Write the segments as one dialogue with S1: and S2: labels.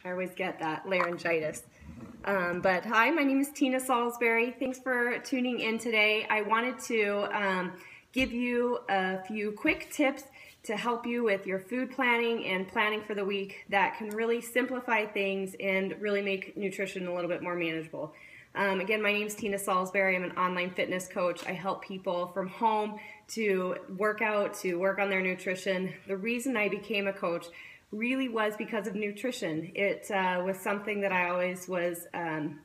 S1: I always get that laryngitis. But hi, my name is Tina Salisbury. Thanks for tuning in today. I wanted to give you a few quick tips to help you with your food planning and planning for the week that can really simplify things and really make nutrition a little bit more manageable. Again, my name is Tina Salisbury. I'm an online fitness coach. I help people from home to work out, to work on their nutrition. The reason I became a coach really was because of nutrition. It was something that I always was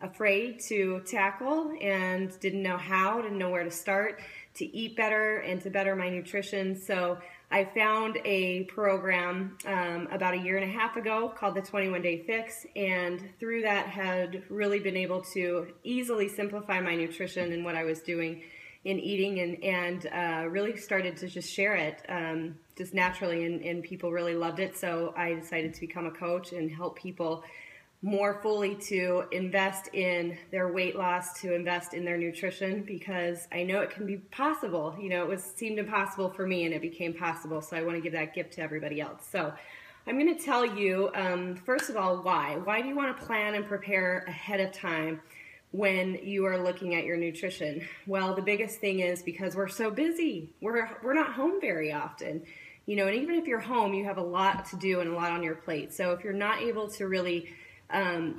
S1: afraid to tackle and didn't know how, didn't know where to start to eat better and to better my nutrition. So I found a program about a year and a half ago called the 21 Day Fix, and through that had really been able to easily simplify my nutrition and what I was doing in eating, and really started to just share it just naturally, and people really loved it. So I decided to become a coach and help people more fully to invest in their weight loss, to invest in their nutrition, because I know it can be possible. You know, seemed impossible for me, and it became possible. So I want to give that gift to everybody else. So I'm going to tell you, first of all, why. Why do you want to plan and prepare ahead of time when you are looking at your nutrition? Well, the biggest thing is because we're so busy. We're not home very often. You know, and even if you're home, you have a lot to do and a lot on your plate. So if you're not able to really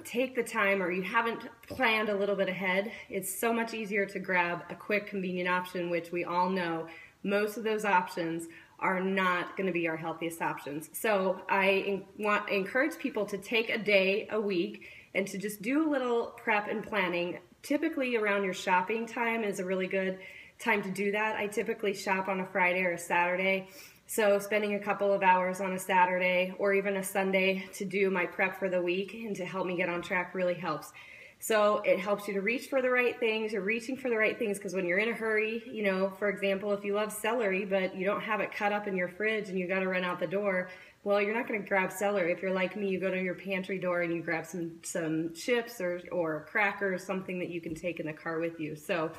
S1: take the time, or you haven't planned a little bit ahead, it's so much easier to grab a quick, convenient option, which we all know most of those options are not going to be our healthiest options. So I encourage people to take a day a week and to just do a little prep and planning. Typically around your shopping time is a really good time to do that. I typically shop on a Friday or a Saturday. So spending a couple of hours on a Saturday or even a Sunday to do my prep for the week and to help me get on track really helps. So it helps you to reach for the right things. You're reaching for the right things because when you're in a hurry, you know, for example, if you love celery but you don't have it cut up in your fridge and you got to run out the door, well, you're not going to grab celery. If you're like me, you go to your pantry door and you grab some chips or crackers, something that you can take in the car with you. So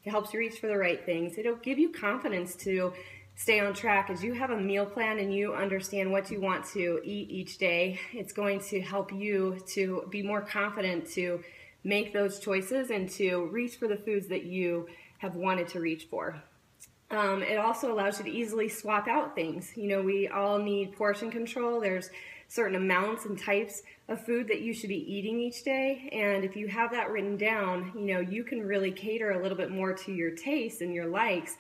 S1: it helps you reach for the right things. It'll give you confidence to stay on track as you have a meal plan and you understand what you want to eat each day. It's going to help you to be more confident to make those choices and to reach for the foods that you have wanted to reach for. It also allows you to easily swap out things. You know, we all need portion control. There's certain amounts and types of food that you should be eating each day. And if you have that written down, you know, you can really cater a little bit more to your tastes and your likes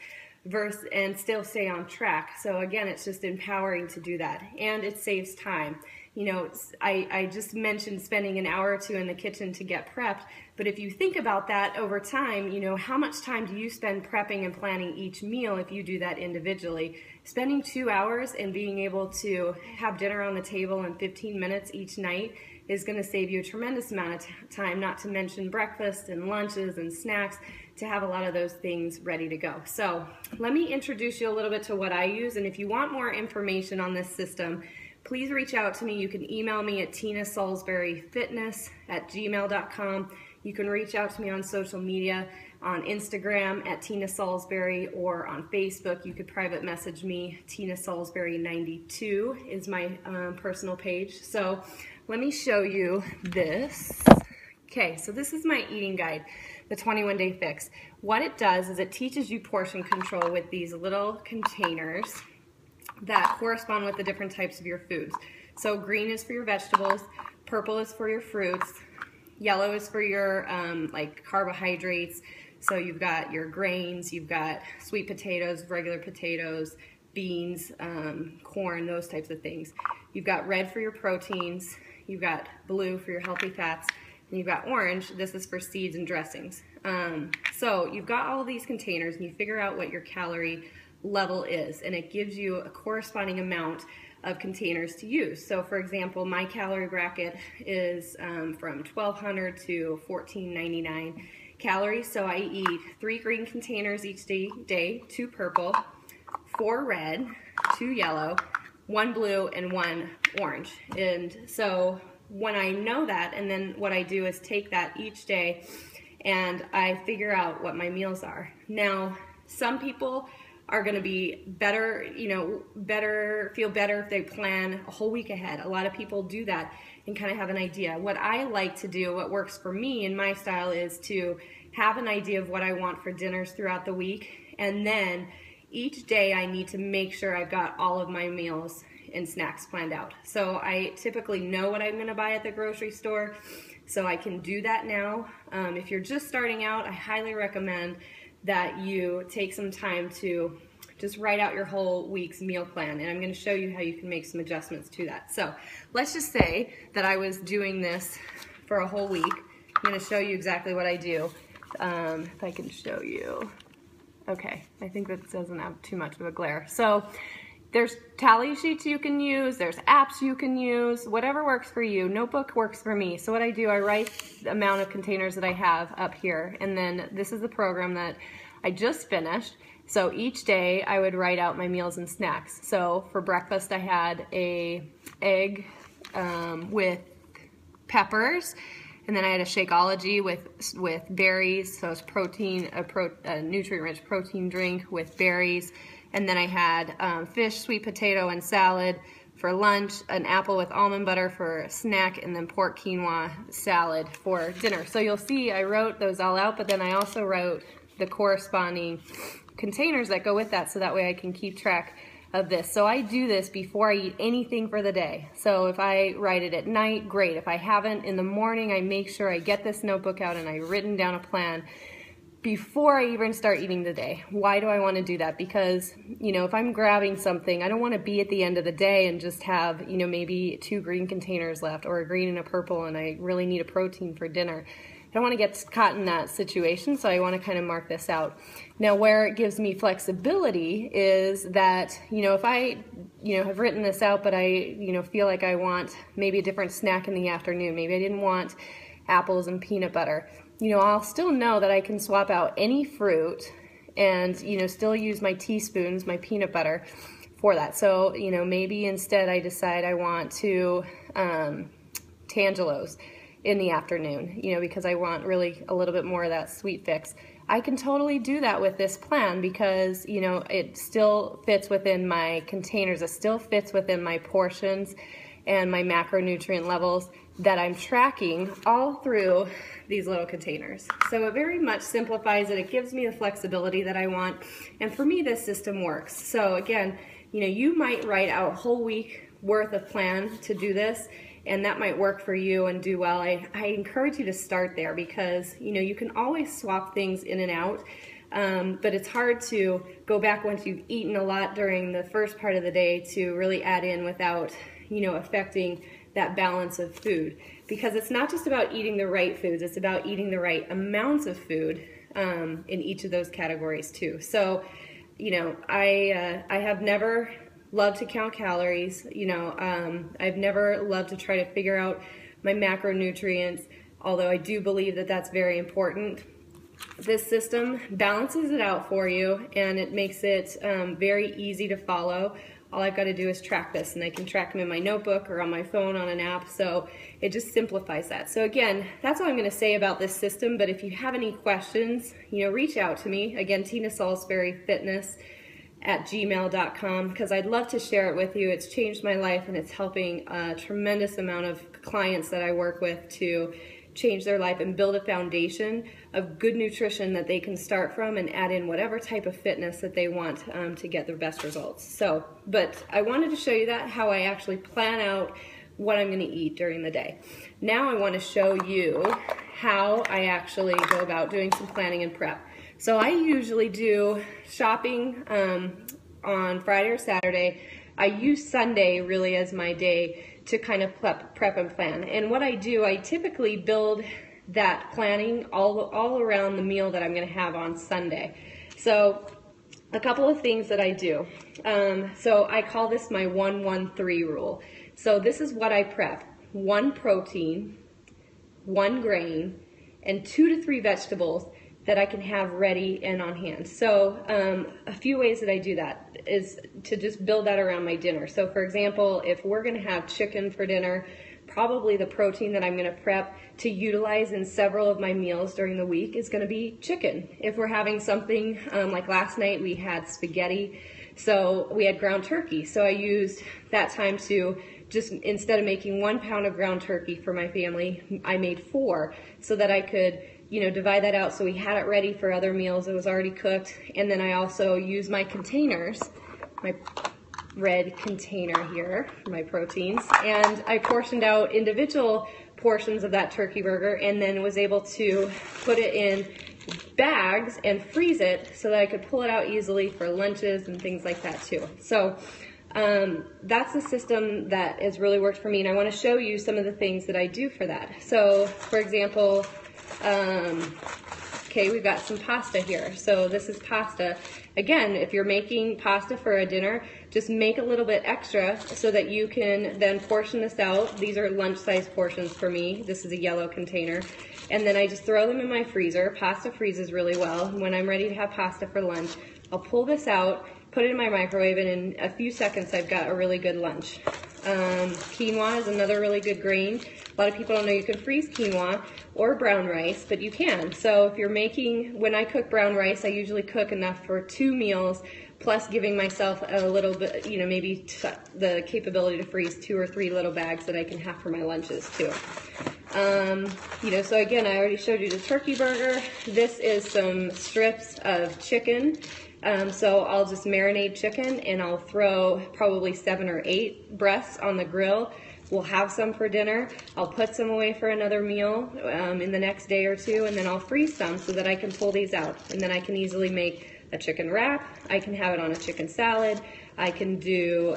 S1: and still stay on track. So again, it's just empowering to do that, and it saves time. You know, I just mentioned spending an hour or two in the kitchen to get prepped, but if you think about that over time, you know, how much time do you spend prepping and planning each meal if you do that individually? Spending 2 hours and being able to have dinner on the table in 15 minutes each night is going to save you a tremendous amount of time, not to mention breakfast and lunches and snacks, to have a lot of those things ready to go. So let me introduce you a little bit to what I use, and if you want more information on this system, please reach out to me. You can email me at tinasalisburyfitness@gmail.com. You can reach out to me on social media, on Instagram at Tina Salisbury, or on Facebook. You could private message me. Tina Salisbury 92 is my personal page. So let me show you this. Okay, so this is my eating guide, the 21 Day Fix. What it does is it teaches you portion control with these little containers that correspond with the different types of your foods. So green is for your vegetables, purple is for your fruits, yellow is for your like carbohydrates. So you've got your grains, you've got sweet potatoes, regular potatoes, beans, corn, those types of things. You've got red for your proteins, you've got blue for your healthy fats, and you've got orange. This is for seeds and dressings. So you've got all of these containers, and you figure out what your calorie level is, and it gives you a corresponding amount of containers to use. So for example, my calorie bracket is from 1,200 to 1,499 calories. So I eat 3 green containers each day, 2 purple, 4 red, 2 yellow, 1 blue, and 1 orange. And so when I know that, and then what I do is take that each day and I figure out what my meals are. Now, some people are going to be better, feel better if they plan a whole week ahead. A lot of people do that. and kind of have an idea. What I like to do, what works for me in my style, is to have an idea of what I want for dinners throughout the week, and then each day I need to make sure I've got all of my meals and snacks planned out. So I typically know what I'm going to buy at the grocery store, so I can do that now. If you're just starting out, I highly recommend that you take some time to just write out your whole week's meal plan, and I'm going to show you how you can make some adjustments to that. So let's just say that I was doing this for a whole week. I'm going to show you exactly what I do. If I can show you. Okay, I think that doesn't have too much of a glare. So there's tally sheets you can use, there's apps you can use, whatever works for you. Notebook works for me. So what I do, I write the amount of containers that I have up here, and then this is the program that I just finished. So each day I would write out my meals and snacks. So for breakfast I had a egg with peppers, and then I had a Shakeology with berries, so it's protein, a nutrient-rich protein drink with berries. And then I had fish, sweet potato, and salad for lunch, an apple with almond butter for a snack, and then pork quinoa salad for dinner. So you'll see I wrote those all out, but then I also wrote the corresponding containers that go with that, so that way I can keep track of this. So I do this before I eat anything for the day. So if I write it at night, great. If I haven't, in the morning, I make sure I get this notebook out and I've written down a plan before I even start eating the day. Why do I want to do that? Because, you know, if I'm grabbing something, I don't want to be at the end of the day and just have, you know, maybe 2 green containers left, or a green and a purple, and I really need a protein for dinner. I don't want to get caught in that situation, so I want to kind of mark this out. Now, where it gives me flexibility is that, you know, if I, you know, have written this out, but I, you know, feel like I want maybe a different snack in the afternoon, maybe I didn't want apples and peanut butter, you know, I'll still know that I can swap out any fruit and, you know, still use my teaspoons, my peanut butter for that. So, you know, maybe instead I decide I want to Tangelos in the afternoon, you know, because I want really a little bit more of that sweet fix. I can totally do that with this plan because, you know, it still fits within my containers. It still fits within my portions and my macronutrient levels that I'm tracking all through these little containers. So it very much simplifies it. It gives me the flexibility that I want. And for me, this system works. So again, you know, you might write out a whole week worth of plan to do this, and that might work for you and do well. I encourage you to start there because, you know, you can always swap things in and out, but it's hard to go back once you've eaten a lot during the first part of the day to really add in without, you know, affecting that balance of food. Because it's not just about eating the right foods, it's about eating the right amounts of food in each of those categories too. So, you know, I have never loved to count calories, you know, I've never loved to try to figure out my macronutrients, although I do believe that that's very important. This system balances it out for you, and it makes it very easy to follow. All I've got to do is track this, and I can track them in my notebook or on my phone on an app, so it just simplifies that. So again, that's all I'm going to say about this system, but if you have any questions, you know, reach out to me. Again, Tina Salisbury Fitness at gmail.com, because I'd love to share it with you. It's changed my life, and it's helping a tremendous amount of clients that I work with to change their life and build a foundation of good nutrition that they can start from and add in whatever type of fitness that they want to get their best results. So, but I wanted to show you that, how I actually plan out what I'm going to eat during the day. Now I want to show you how I actually go about doing some planning and prep. So I usually do shopping on Friday or Saturday. I use Sunday really as my day to kind of prep and plan. And what I do, I typically build that planning all around the meal that I'm going to have on Sunday. So a couple of things that I do. So I call this my 1-1-3 rule. So this is what I prep: 1 protein, 1 grain, and 2 to 3 vegetables that I can have ready and on hand. So a few ways that I do that is to just build that around my dinner. So for example, if we're gonna have chicken for dinner, probably the protein that I'm gonna prep to utilize in several of my meals during the week is gonna be chicken. If we're having something, like last night we had spaghetti, so we had ground turkey. So I used that time to just instead of making 1 pound of ground turkey for my family, I made 4 so that I could, divide that out so we had it ready for other meals. It was already cooked. And then I also use my containers, my red container here for my proteins, and I portioned out individual portions of that turkey burger and then was able to put it in bags and freeze it so that I could pull it out easily for lunches and things like that too. So that's the system that has really worked for me, and I want to show you some of the things that I do for that. So for example, okay, we've got some pasta here. So this is pasta. Again, if you're making pasta for a dinner, just make a little bit extra so that you can then portion this out. These are lunch-sized portions for me. This is a yellow container. And then I just throw them in my freezer. Pasta freezes really well. When I'm ready to have pasta for lunch, I'll pull this out, put it in my microwave, and in a few seconds I've got a really good lunch. Quinoa is another really good grain. A lot of people don't know you can freeze quinoa or brown rice, but you can. So if you're making, when I cook brown rice, I usually cook enough for 2 meals, plus giving myself a little bit, maybe the capability to freeze 2 or 3 little bags that I can have for my lunches too. So again, I already showed you the turkey burger. This is some strips of chicken. So I'll just marinate chicken and I'll throw probably 7 or 8 breasts on the grill. We'll have some for dinner. I'll put some away for another meal in the next day or 2, and then I'll freeze some so that I can pull these out. And then I can easily make a chicken wrap. I can have it on a chicken salad. I can do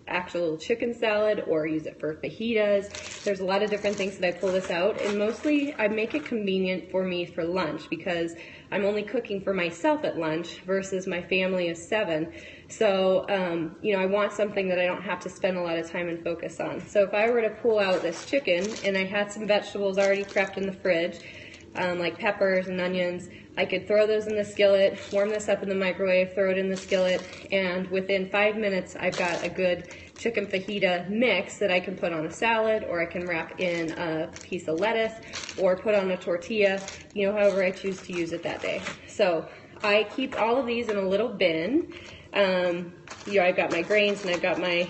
S1: actual chicken salad, or use it for fajitas. There's a lot of different things that I pull this out, and mostly I make it convenient for me for lunch because I'm only cooking for myself at lunch versus my family of 7. So, I want something that I don't have to spend a lot of time and focus on. So if I were to pull out this chicken and I had some vegetables already prepped in the fridge, like peppers and onions, I could throw those in the skillet, warm this up in the microwave, throw it in the skillet, and within 5 minutes I've got a good chicken fajita mix that I can put on a salad, or I can wrap in a piece of lettuce, or put on a tortilla, however I choose to use it that day. So I keep all of these in a little bin. I've got my grains and I've got my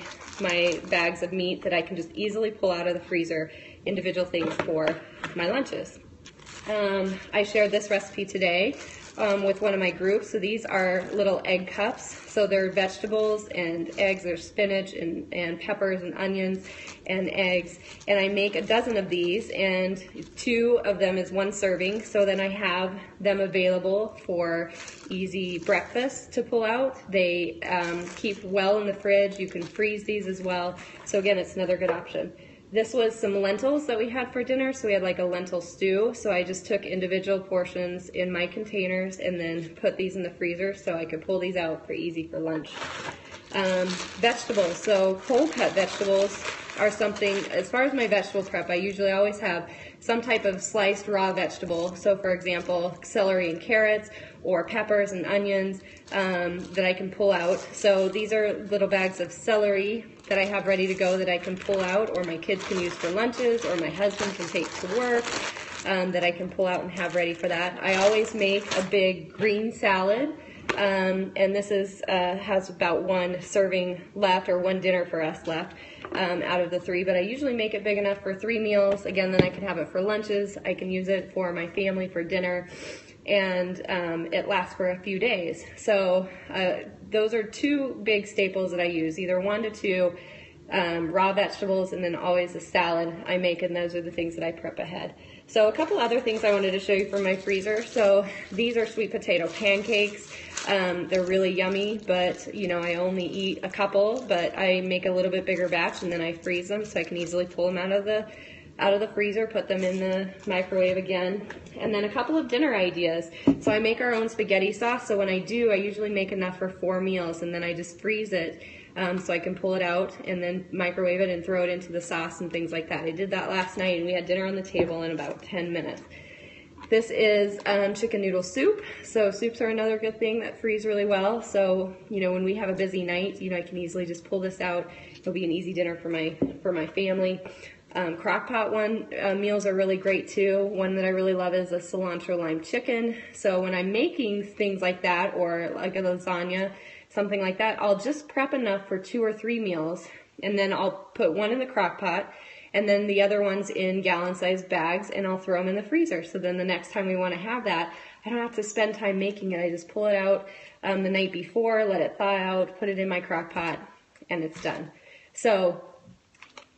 S1: bags of meat that I can just easily pull out of the freezer, individual things for my lunches. I shared this recipe today with one of my groups. So these are little egg cups. So they're vegetables and eggs. There's spinach and peppers and onions and eggs. And I make a dozen of these, and 2 of them is 1 serving. So then I have them available for easy breakfast to pull out. They keep well in the fridge. You can freeze these as well. So again, it's another good option. This was some lentils that we had for dinner, so we had like a lentil stew. So I just took individual portions in my containers and then put these in the freezer so I could pull these out for easy for lunch. Vegetables, so cold cut vegetables are something, as far as my vegetable prep, I usually always have some type of sliced raw vegetable. So for example, celery and carrots, or peppers and onions that I can pull out. So these are little bags of celery that I have ready to go that I can pull out, or my kids can use for lunches, or my husband can take to work, that I can pull out and have ready for that. I always make a big green salad, and this is has about 1 serving left, or 1 dinner for us left out of the 3, but I usually make it big enough for 3 meals. Again, then I can have it for lunches. I can use it for my family for dinner, and it lasts for a few days. So those are 2 big staples that I use, either 1 to 2 raw vegetables, and then always a salad I make, and those are the things that I prep ahead. So a couple other things I wanted to show you from my freezer. So these are sweet potato pancakes. They're really yummy, but I only eat a couple, but I make a little bit bigger batch and then I freeze them so I can easily pull them out of the freezer, put them in the microwave again. And then a couple of dinner ideas. So I make our own spaghetti sauce. So when I do, I usually make enough for 4 meals, and then I just freeze it so I can pull it out and then microwave it and throw it into the sauce and things like that. I did that last night, and we had dinner on the table in about 10 minutes. This is chicken noodle soup. So soups are another good thing that freeze really well. So, when we have a busy night, I can easily just pull this out. It'll be an easy dinner for my family. Crock-pot meals are really great too. One that I really love is a cilantro lime chicken. So when I'm making things like that, or like a lasagna, something like that, I'll just prep enough for 2 or 3 meals, and then I'll put one in the crock pot and then the other ones in gallon-sized bags, and I'll throw them in the freezer. So then the next time we want to have that, I don't have to spend time making it. I just pull it out the night before, let it thaw out, put it in my crock pot, and it's done. So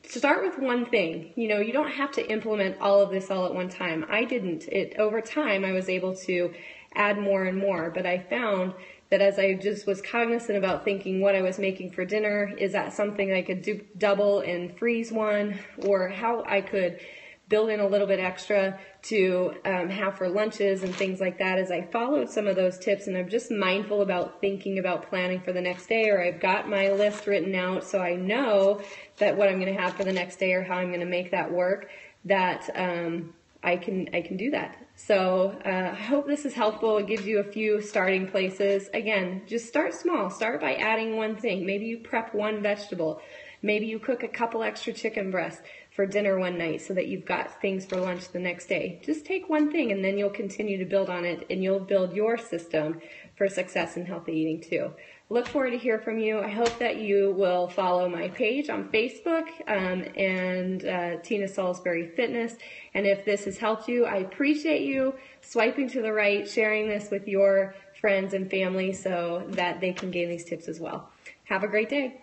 S1: start with one thing. You know, you don't have to implement all of this all at one time. I didn't. Over time, I was able to add more and more, but I found that as I just was cognizant about thinking what I was making for dinner, is that something I could do double and freeze one, or how I could build in a little bit extra to have for lunches and things like that. As I followed some of those tips, and I'm just mindful about thinking about planning for the next day, or I've got my list written out so I know that what I'm going to have for the next day or how I'm going to make that work, that I can do that. So I hope this is helpful. It gives you a few starting places. Again, just start small. Start by adding one thing. Maybe you prep one vegetable. Maybe you cook a couple extra chicken breasts for dinner one night so that you've got things for lunch the next day. Just take one thing, and then you'll continue to build on it, and you'll build your system for success in healthy eating too. Look forward to hear from you. I hope that you will follow my page on Facebook and Tina Salisbury Fitness. And if this has helped you, I appreciate you swiping to the right, sharing this with your friends and family so that they can gain these tips as well. Have a great day.